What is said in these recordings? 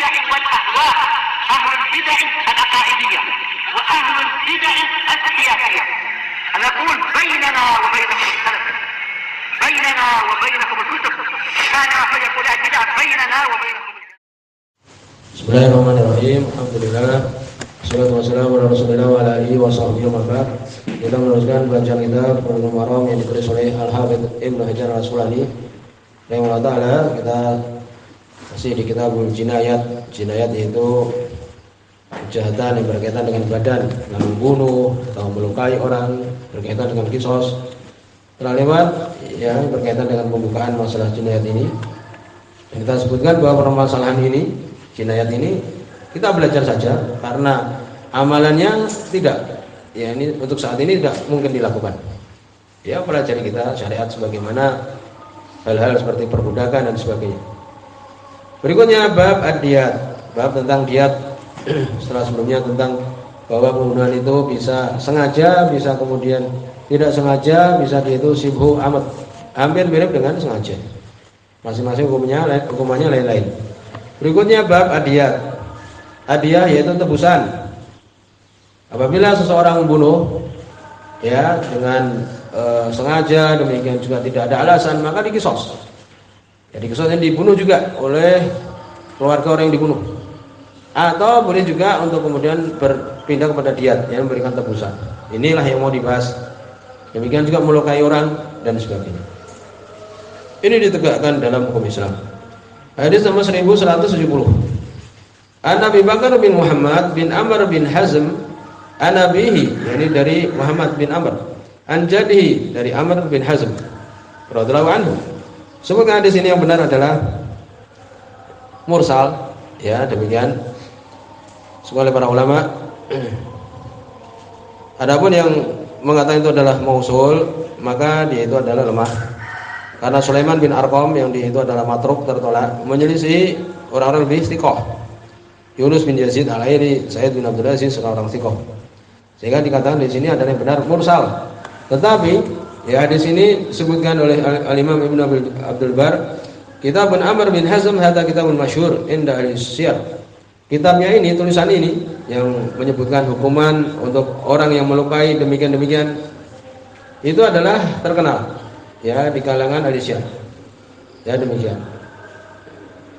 البدع والأهواء، أهل البدع العقائدية وأهل البدع السياسية. نقول بيننا وبينكم السلف، بيننا وبينكم الكتب، كان فيقول البدع بيننا وبينكم. Bismillahirrahmanirrahim. Alhamdulillah. Wassalatu wassalamu ala Rasulillah wa ala alihi wa sahbihi wa man. Kita meneruskan bacaan kita Bulughul Maram yang ditulis oleh Al-Hafidz Ibnu Hajar Al-Asqalani rahimahullah taala. Kita masih di kitabul jinayat. Jinayat yaitu kejahatan yang berkaitan dengan badan, dengan membunuh atau melukai orang, berkaitan dengan qisas. Telah lewat yang berkaitan dengan pembukaan masalah jinayat ini. Dan kita sebutkan bahwa permasalahan ini, jinayat ini, kita belajar saja karena amalannya tidak, ya ini untuk saat ini tidak mungkin dilakukan. Ya, pelajari kita syariat sebagaimana hal-hal seperti perbudakan dan sebagainya. Berikutnya bab ad-diyat, bab tentang diyat. Setelah sebelumnya tentang bahwa pembunuhan itu bisa sengaja, bisa kemudian tidak sengaja, bisa itu sibhu amat, hampir mirip dengan sengaja. Masing-masing hukumannya lain-lain. Berikutnya bab adiyah. Adiyah yaitu tebusan. Apabila seseorang membunuh ya dengan sengaja, demikian juga tidak ada alasan, maka dikisos. Jadi kisosnya dibunuh juga oleh keluarga orang yang dibunuh. Atau boleh juga untuk kemudian berpindah kepada diyat yang memberikan tebusan. Inilah yang mau dibahas. Demikian juga melukai orang dan sebagainya. Ini ditegakkan dalam hukum Islam. Hadis nomor 1170. An Abi Bakar bin Muhammad bin Amr bin Hazm an abihi, yakni dari Muhammad bin Amr, an jadihi dari Amr bin Hazm radhiyallahu anhu. Sebutkan hadis ini yang benar adalah mursal, ya demikian oleh para ulama. Adapun yang mengatakan itu adalah mausul, maka dia itu adalah lemah. Karena Sulaiman bin Arqam yang dia itu adalah matruk, tertolak, menyelisih orang-orang lebih thiqah. Yunus bin Yazid Al-Airi, Sa'id bin Abdul Aziz, orang thiqah. Sehingga dikatakan di sini adalah yang benar mursal. Tetapi ya di sini disebutkan oleh Al-Imam Ibnu Abdul Bar, Kitab Amr bin Hazm hadza kitabun masyhur inda al-siyar. Kitabnya ini, tulisan ini yang menyebutkan hukuman untuk orang yang melukai demikian-demikian itu adalah terkenal ya di kalangan al-siyar. Ya demikian.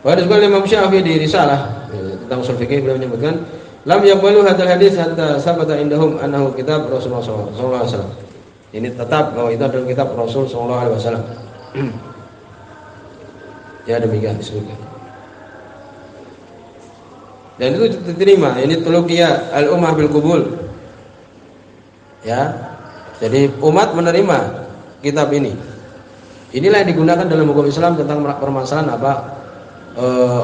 Pada juga Imam Syafi'i di risalah tentang ushul fikih beliau menyebutkan lam yaqbalu hadzal hadis hatta sabata indahum annahu kitab Rasulullah sallallahu alaihi wasallam. Ini tetap bahwa itu adalah kitab Rasul sallallahu alaihi wasallam. Ya demikian disebutkan. Dan itu diterima. Ini tuluqiyah al-ummah bil qubul. Ya. Jadi umat menerima kitab ini. Inilah yang digunakan dalam hukum Islam tentang permasalahan apa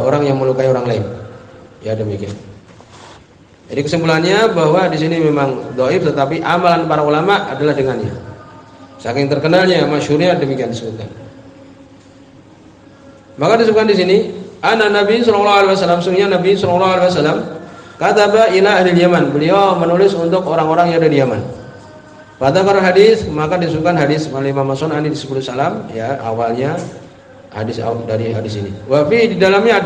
orang yang melukai orang lain. Ya demikian. Jadi kesimpulannya bahwa di sini memang dhaif, tetapi amalan para ulama adalah dengannya. Saking terkenalnya, masyhurnya demikian disebutkan. Maka disebutkan di sini Ana Nabi sallallahu alaihi wasallam, sungguhnya Nabi sallallahu alaihi wasallam kataba ila ahli Yaman. Beliau menulis untuk orang-orang yang ada di Yaman. Pada hadis, maka disebutkan hadis Imam Hasan ani disebut salam, ya awalnya hadis dari hadis ini. Wa fi di dalamnya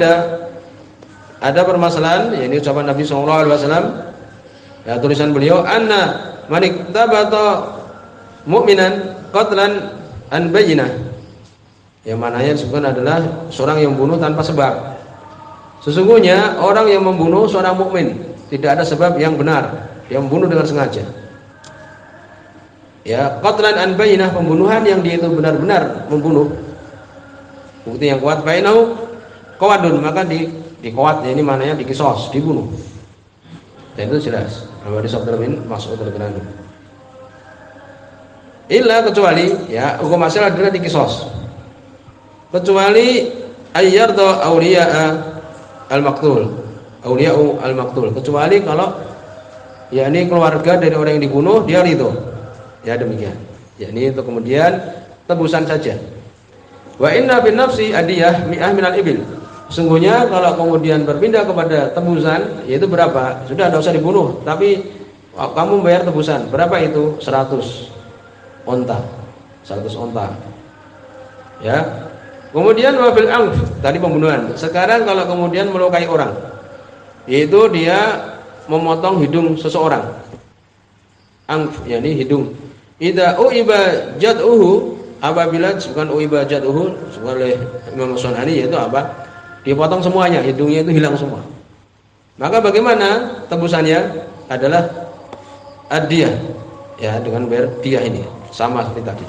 ada permasalahan, yakni ucapan Nabi sallallahu alaihi wasallam. Ya tulisan beliau anna man iktabata mu'minan qatlan an bayyinah. Yang mananya disebutkan adalah seorang yang membunuh tanpa sebab. Sesungguhnya orang yang membunuh seorang mukmin tidak ada sebab yang benar, dia membunuh dengan sengaja. Ya, qatlan an bayyinah, pembunuhan yang dia itu benar-benar membunuh. Bukti yang kuat bainahu qawadun, maka dikuat, ya ini mananya dikisos, dibunuh. Dan itu jelas. Kalau disebut bin Mas'ud radhiyallahu anhu. Illa kecuali ya hukum asal adalah dikisos. Kecuali ayyarda awliya'a al-maqtul, awliya'u al-maqtul, kecuali kalau yakni keluarga dari orang yang dibunuh dia ridho. Ya demikian. Yakni itu kemudian tebusan saja. Wa inna bin nafsi adiyah mi'ah minal ibil. Sesungguhnya kalau kemudian berpindah kepada tebusan, yaitu berapa? Sudah tidak usah dibunuh, tapi kamu bayar tebusan. Berapa itu? 100 onta. 100 onta. Ya. Kemudian wabil anf, tadi pembunuhan. Sekarang kalau kemudian melukai orang, itu dia memotong hidung seseorang. Yani hidung. Idza uiba jad'uhu, apabila bukan uiba jad'uhu oleh Imam Sunani, yaitu apa? Dipotong semuanya, hidungnya itu hilang semua. Maka bagaimana tebusannya? Adalah ad-diyah. Ya, dengan bayar diyah ini sama seperti tadi.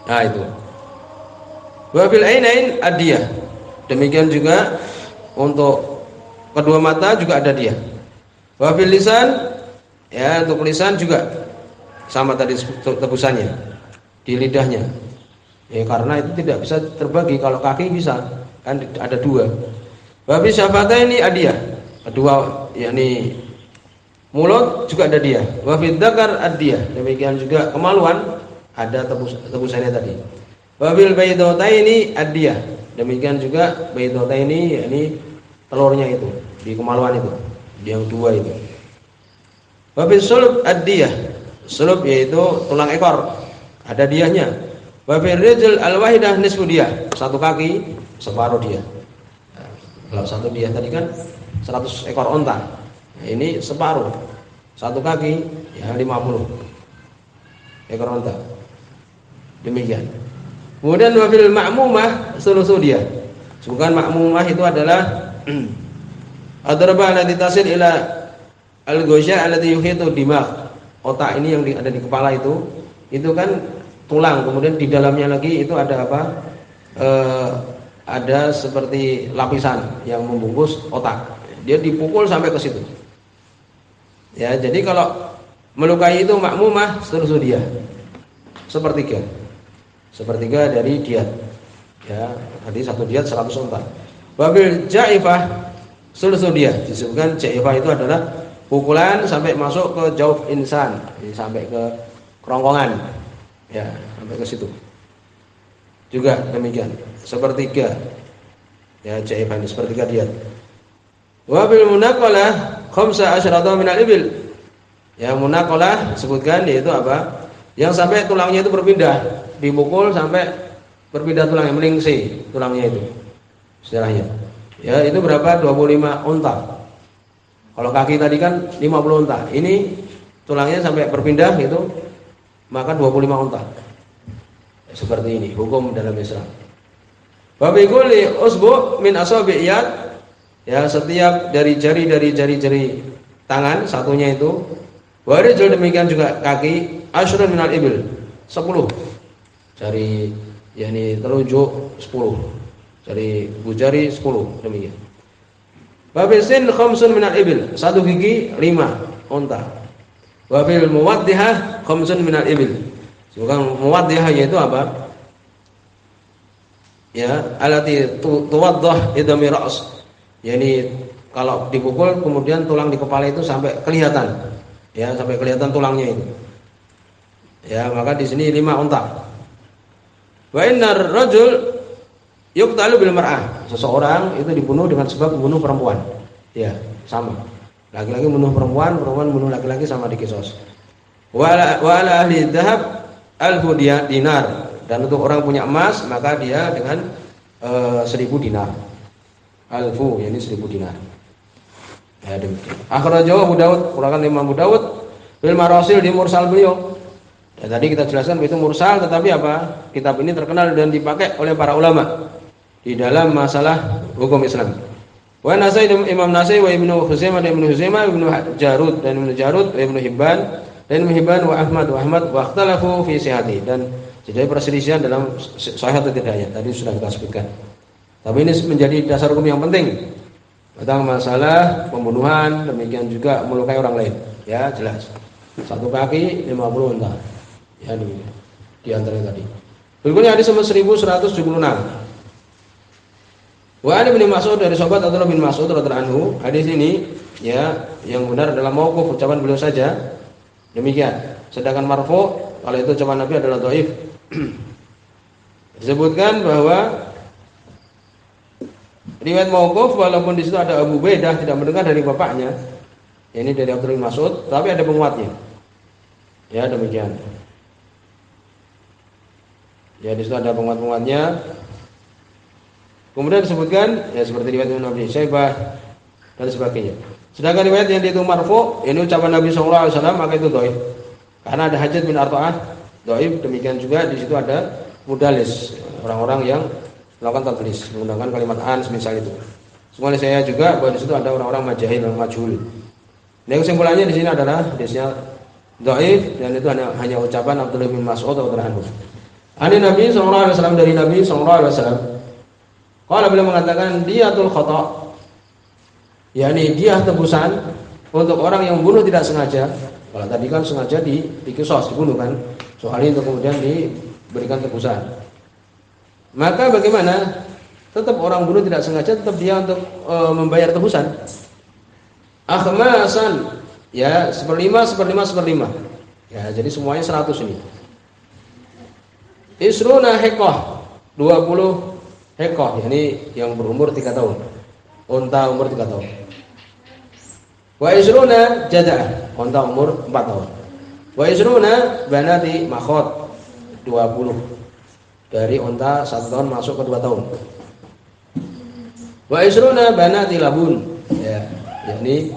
Nah, itu. Wa bil ainain ad-diyah. Demikian juga untuk kedua mata juga ada diyah. Wa bil lisan, ya, untuk lisan juga sama tadi tebusannya di lidahnya. Ya, karena itu tidak bisa terbagi. Kalau kaki bisa, kan ada dua. Wa bil syafataini ad-diyah. Kedua, yakni mulut juga ada dia. Wa fid dzakar ad-diyah. Demikian juga kemaluan ada tebusannya tadi. Wa bil baydataini ad-diyah. Demikian juga baydataini, yakni telurnya itu di kemaluan itu, yang dua itu. Wa bil sulb ad-diyah. Sulb yaitu tulang ekor, ada diyahnya. Wa bil rijl al-wahidah nisfu diyah. Satu kaki separuh diyah. Nah, kalau satu diyah tadi kan 100 ekor onta. Nah, ini separuh, satu kaki ya 50 ekor onta. Demikian. Kemudian wafil ma'mumah sulusu dia. Bukan ma'mumah itu adalah adraba allati tasil ila al-ghusya allati yuhitu dimagh. Otak ini yang ada di kepala itu kan tulang. Kemudian di dalamnya lagi itu ada apa? Ada seperti lapisan yang membungkus otak. Dia dipukul sampai ke situ. Ya, jadi kalau melukai itu makmumah seluruh dia. Sepertiga dari diat. Ya, tadi satu diat 100 unta. Wabil jaifah seluruh dia. Disebutkan jaifah itu adalah pukulan sampai masuk ke jauf insan, sampai ke kerongkongan. Ya, sampai ke situ. Juga demikian. Sepertiga. Ya, jaifah ini sepertiga diat. Wabil munaqalah khamsa asyrata minal ibil. Ya, munaqalah disebutkan yaitu apa? Yang sampai tulangnya itu berpindah, dipukul sampai berpindah tulangnya, melingsi tulangnya itu. Istilahnya. Ya, itu berapa? 25 unta. Kalau kaki tadi kan 50 unta. Ini tulangnya sampai berpindah itu maka 25 unta. Seperti ini hukum dalam Islam. Wa bi kulli usbu' min asabi' yad. Ya, setiap dari jari tangan satunya itu, warijul demikian juga kaki, asyrun minal ibil 10 jari, yakni telunjuk 10, jari jari 10 demikian. Wabisin khamsun minal ibil, satu gigi 5 unta. Wabil muwaddihah khamsun minal ibil. Bukan muwaddihah yaitu apa? Ya, alati tuwaddah idami ra's. Yani kalau dipukul kemudian tulang di kepala itu sampai kelihatan, ya, sampai kelihatan tulangnya itu. Ya, maka di sini 5 unta. Wa innar rajul yuqtalu bil mar'ah. Seseorang itu dibunuh dengan sebab membunuh perempuan. Ya, sama. Laki-laki membunuh perempuan, perempuan membunuh laki-laki sama dikisos. Wa ala ahli dzahab alfu dinar. Dan untuk orang punya emas maka dia dengan 1000 dinar. Alfu, ini 1000 dinar. Ya, demikian. Akhrajahu Abu Daud, keluarkan Imam Abu Daud bil marasil di mursal beliau. Ya, tadi kita jelaskan itu mursal, tetapi apa? Kitab ini terkenal dan dipakai oleh para ulama di dalam masalah hukum Islam. Wa Nasai Imam Nasai wa Ibnu Huzaimah dan Ibnu Huzaimah, Ibnu Jarud dan Ibnu Jarud, Ibnu Hibban dan Ibnu Hibban wa Ahmad wa ikhtalafu fi sihhati, dan jadi perselisihan dalam sahih atau tidaknya. Tadi sudah kita sebutkan. Tapi ini menjadi dasar hukum yang penting tentang masalah pembunuhan, demikian juga melukai orang lain. Ya, jelas. Satu kaki 50 unta. Ya, demikian. Di antara tadi. Berikutnya hadis nomor 1176. Wa an Ibnu Mas'ud, dari sahabat Abdullah bin Mas'ud radhiyallahu anhu. Hadis ini ya yang benar adalah mauquf, ucapan beliau saja. Demikian. Sedangkan marfu, kalau itu ucapan Nabi adalah dhaif. Disebutkan bahwa riwayat mauquf walaupun di situ ada Abu Ubaidah tidak mendengar dari bapaknya, ini dari Abdullah bin Mas'ud, tapi ada penguatnya. Ya, demikian. Ya, di situ ada penguat-penguatnya. Kemudian disebutkan ya seperti riwayat Ibnu Abi Syaibah dan sebagainya. Sedangkan riwayat yang dihitung marfu, ini ucapan Nabi sallallahu alaihi wasallam, maka itu dhaif. Karena ada Hajjaj bin Arta'ah dhaif, demikian juga di situ ada mudalis, orang-orang yang melakukan tadlis menggunakan kalimat an semisal itu. Semuanya saya juga bahwa di situ ada orang-orang majahil dan majhul. Nah, kesimpulannya di sini adalah hadisnya dhaif dan itu hanya ucapan Abdullah bin Mas'ud radhiyallahu anhu. Ani Nabi sallallahu alaihi wasallam, dari Nabi sallallahu alaihi wasallam. Qala, beliau mengatakan diyatul khata', yakni dia tebusan untuk orang yang membunuh tidak sengaja. Kalau tadi kan sengaja dikisos, dibunuh kan. Soal itu kemudian diberikan tebusan. Maka bagaimana? Tetap orang bunuh tidak sengaja, tetap dia untuk membayar tebusan. Akhmasan, ya, seperlima. Ya, jadi semuanya 100 ini. Isruna heqah, 20 heqah, yakni yang berumur 3 tahun. Unta umur 3 tahun. Wa isruna jaza'ah, unta umur 4 tahun. Wa isruna banati makhot, 20 dari unta 1 tahun masuk ke 2 tahun. Wa isruna banati labun, ya, yakni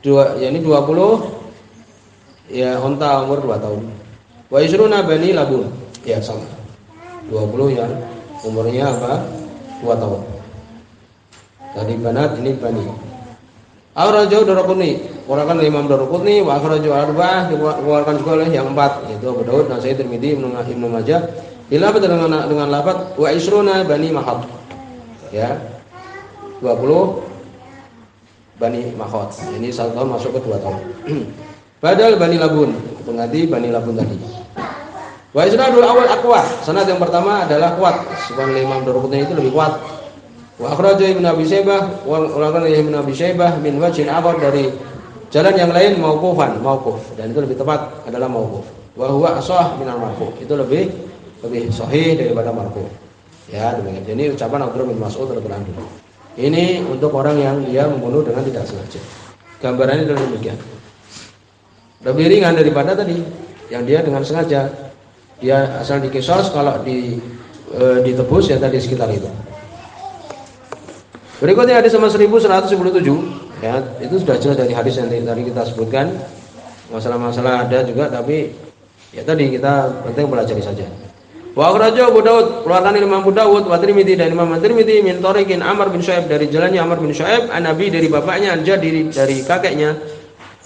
20 ya unta umur 2 tahun. Wa isruna bani labun, ya sama. 20 yang umurnya apa? 2 tahun. Tadi banat, ini bani. Akhrajahu Daraqutni, keluarkan Imam Daraqutni, wa akhrajahu arba'ah, dikeluarkan juga oleh yang 4, yaitu Abu Daud, Nasai, Tirmidzi, Ibnu Majah. Dilafaz dengan lafaz wa isruna bani mahad. Ya. 20 bani mahad. Ini 1 tahun masuk ke 2 tahun. Padahal bani labun, pengganti bani labun tadi. Wa isnadul awal aqwa, sanad yang pertama adalah kuat. Sebenarnya Imam Daraqutni itu lebih kuat. Wa akhrajahu Ibnu Abi Syaibah, ulangkan Ibnu Abi Syaibah min wajhin akhar, dari jalan yang lain mauqufan, mauquf, dan itu lebih tepat adalah mauquf. Wa huwa ashah minal marfu, itu lebih sahih daripada marfu. Ya, demikian. Ini ucapan Abdullah bin Mas'ud radhiyallahu anhu. Ini untuk orang yang dia membunuh dengan tidak sengaja. Gambarannya adalah demikian. Lebih ringan daripada tadi yang dia dengan sengaja. Dia asal dikisos, kalau ditebus ya tadi sekitar itu. Berikutnya hadis nomor 1177, ya, itu sudah jelas dari hadis yang tadi kita sebutkan. Masalah-masalah ada juga, tapi ya tadi kita penting pelajari saja. Wa akhrajahu Abu Daud, keluarkan Imam Abu Daud, wa Tirmidzi, dan Imam Tirmidzi min tariqin Amr bin Syuaib, dari jalannya Amr bin Syuaib, an Nabi, dari bapaknya, an Jaddi, dari kakeknya,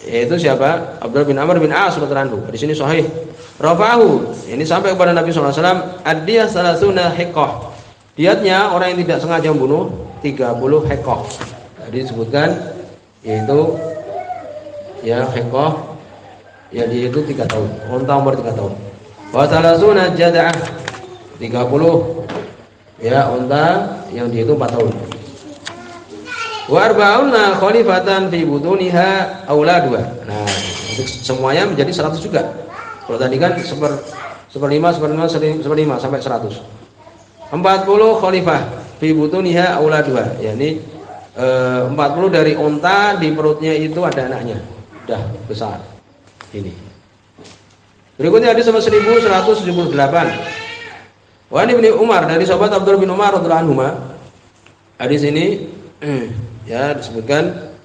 yaitu siapa? Abdullah bin Amr bin As radhiyallahu anhu. Di sini sahih. Rafa'ahu, ini sampai kepada Nabi sallallahu alaihi wasallam, ad-diyah salasuna hiqqah. Diatnya orang yang tidak sengaja membunuh 30 hiqqah. Tadi disebutkan yaitu ya hiqqah, ya dia itu 3 tahun, unta umur 3 tahun. Wa salasuna jada'ah, 30 ya unta yang dia itu 4 tahun. Wa arba'una khalifatan fi butuniha auladuha. Nah, untuk semuanya menjadi 100 juga. Kalau tadi kan seperlima sampai 100. 40 khalifah fi butuniha auladuha, yakni 40 dari unta di perutnya itu ada anaknya, sudah besar. Ini. Berikutnya hadis nomor 1178. Wa Ibnu Umar, dari sahabat Abdullah bin Umar radhiyallahu anhu. Hadis ini ya disebutkan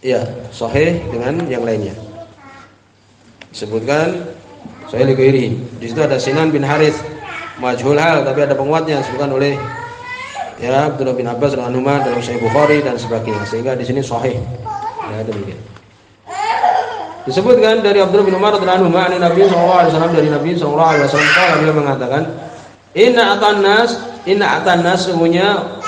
ya sahih dengan yang lainnya. Disebutkan sahih lighairi. Di situ ada Sinan bin Harits majhul hal, tapi ada penguatnya disebutkan oleh ya Abdullah bin Abbas radhiyallahu anhu dalam Sahih Bukhari dan sebagainya, sehingga di sini sahih. Ya demikian. Disebutkan dari Abdullah bin Umar radhiyallahu anhu, Nabi sallallahu alaihi wasallam, dari Nabi sallallahu alaihi wasallam beliau mengatakan, inna atan nas, sesungguhnya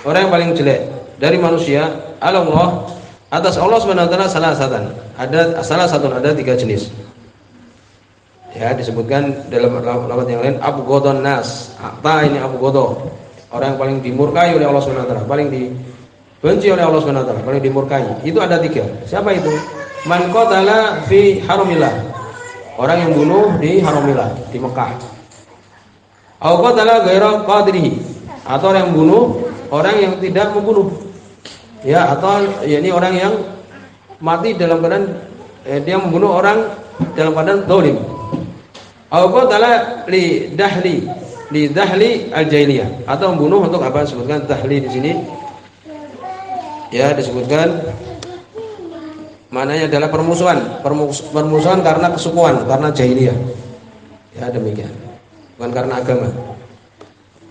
orang yang paling jelek dari manusia, Allah, atas Allah Subhanahu wa taala salah satu, ada 3 jenis. Ya, disebutkan dalam lafaz yang lain abghadun nas. Ini abghadha, orang yang paling dimurkai oleh Allah Subhanahu wa taala, paling dibenci oleh Allah Subhanahu wa taala, paling dimurkai. Itu ada 3. Siapa itu? Man qatala fi haramillah, orang yang bunuh di haramillah, di Mekah. Au qatala ghaira qadrihi, atau orang yang bunuh orang yang tidak membunuh. Ya, atau yakni orang yang mati dalam keadaan dia membunuh orang dalam keadaan zalim. Au qatala li dahli, di dahli al-jahiliyah, atau membunuh untuk apa? Disebutkan dahli di sini. Ya, disebutkan maknanya adalah permusuhan karena kesukuan, karena jahiliyah. Ya, demikian. Bukan karena agama.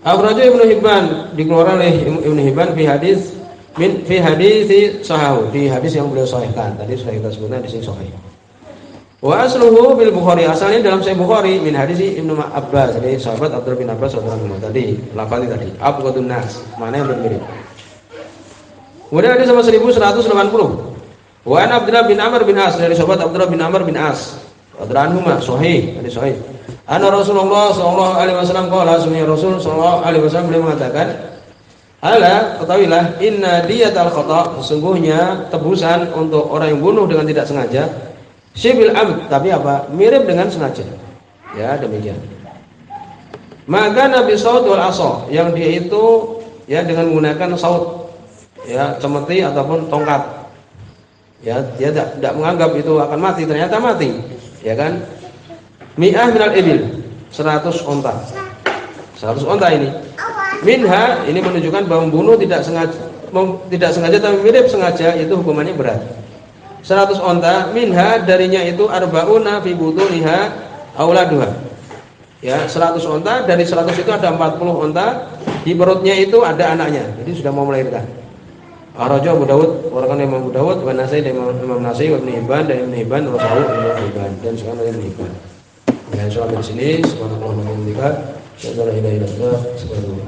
Akhrajahu Ibnu Hibban, dikeluarkan oleh Ibnu Hibban fi hadis sahahu, di hadis yang beliau sahihkan. Tadi sudah kita sebutkan di sini sahih. Wa asluhu bil Bukhari, asalnya dalam Sahih Bukhari min hadis Ibnu Abbas, dari sahabat Abdullah bin Abbas radhiyallahu anhu. Tadi lafaznya tadi abghadun nas, maknanya berbeda. Kemudian hadis sama 1180. Wa an Abdullah bin Amr bin As, dari sahabat Abdullah bin Amr bin As radhiyallahu anhu, sahih, hadis sahih. Anna Rasulullah sallallahu alaihi wasallam qala, sunni Rasul sallallahu alaihi wasallam beliau mengatakan, ala, ketahuilah, inna diyatal khata', sesungguhnya tebusan untuk orang yang bunuh dengan tidak sengaja, syibil amd, tapi apa? Mirip dengan sengaja. Ya, demikian. Maka Nabi saud wal asa, yang dia itu ya dengan menggunakan saud, ya, cemeti ataupun tongkat. Ya, dia tidak menganggap itu akan mati, ternyata mati. Ya kan? Mi'ah minal ibil, 100 onta. 100 onta ini. Minha, ini menunjukkan bahwa membunuh tidak sengaja tapi mirip sengaja, itu hukumannya berat. 100 onta, minha, darinya itu arba'una fi butuniha auladuha. Ya, 100 onta, dari 100 itu ada 40 onta, di perutnya itu ada anaknya. Jadi sudah mau melahirkan. Akhrajahu Abu Dawud, warkan Imam Abu Dawud, wa Nasai dan Imam Nasai, wa Ibnu Hibban dan Ibnu Hibban, wa Sahih Ibnu Hibban, dan sekarang Ibnu Hibban. Ya, insyaallah di sini subhanallah wa bihamdihi, la ilaha illallah, subhanallah.